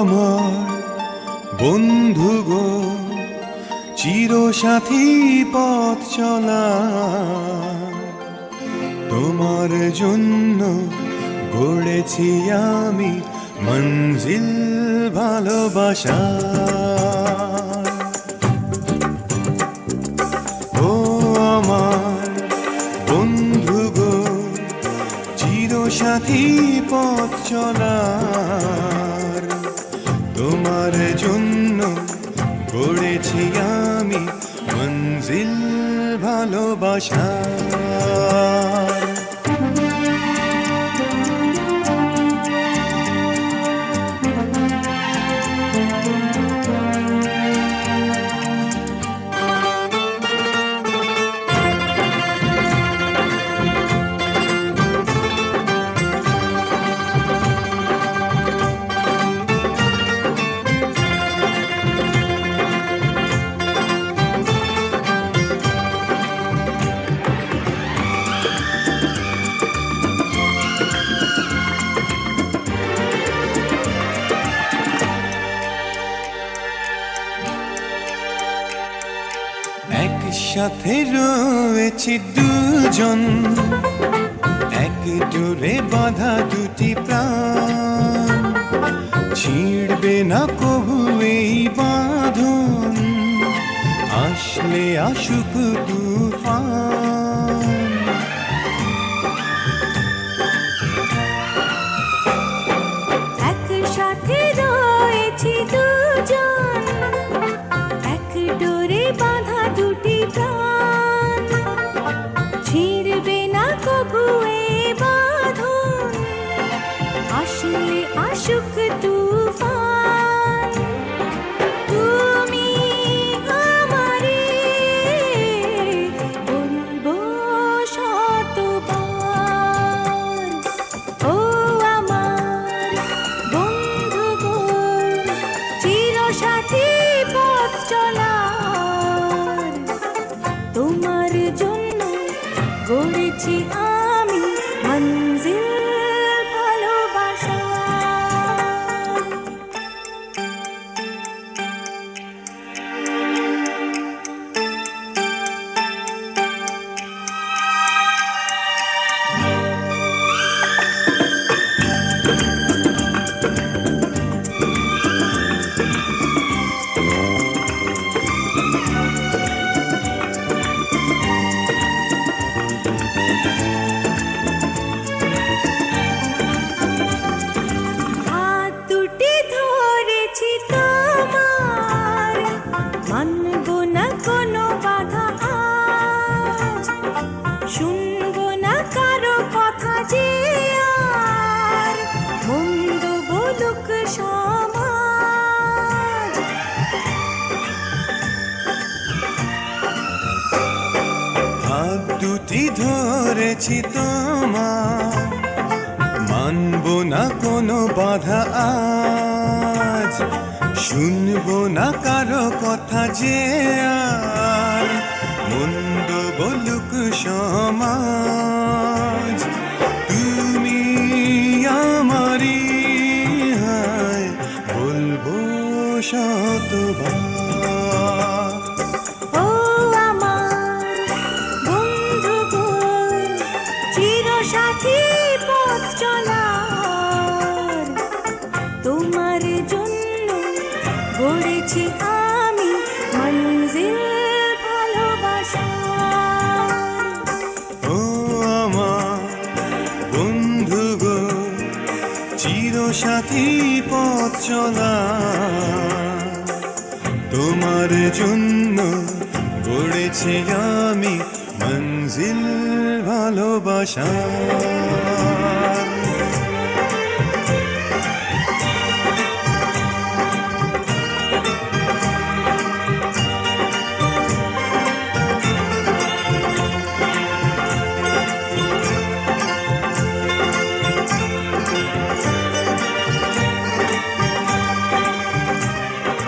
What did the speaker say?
আমার বন্ধু গো, চিরসাথী পথ চলা, তোমার জন্য গড়েছি আমি মঞ্জিল ভালোবাসা। ও আমার বন্ধু গো, চিরসাথী পথ চলার, তোমার জন্য গড়েছি আমি মঞ্জিল ভালোবাসা। একসাথে রয়েছি দুজন, এক জোরে বাঁধা দুটি প্রাণ, ছিড়বে না কবু এই বাঁধন, আসলে আসুক তুফান। একসাথে রয়েছি দুজন, এক ডোরে বাঁধা দুটি প্রাণ, ছিড়বে না কবু এ বাঁধন, আসলে আসুক তুফান। তুমি আমারে বলবো শতবার, ও আমার বন্ধু গো, চিরসাথী পথ চলার, তোমার জন্য গড়েছি আমি মঞ্জিল ভালোবাসা। হাত দুটি ধরেছি তোমার, মানব না কোনো বাধা আজ, শুনবো না কারো কথা যে আর, মন্দ বলুক সমাজ। হাত দুটি ধরেছি তোমার, মানব না কোনো বাধা আজ, শুনবো না কারো কথা যে আর, মন্দ বলুক সমাজ। তুমি আমারই হায় বলবো শতবার। ও আমার বন্ধু গো, চিরসাথী পথ চলার, তোমার জন্য গড়েছি আমি মঞ্জিল ভালোবাসা। ও আমার বন্ধু গো, চিরসাথী পথ চলা, তোমার জন্য গড়েছি আমি মঞ্জিল ভালোবাসা।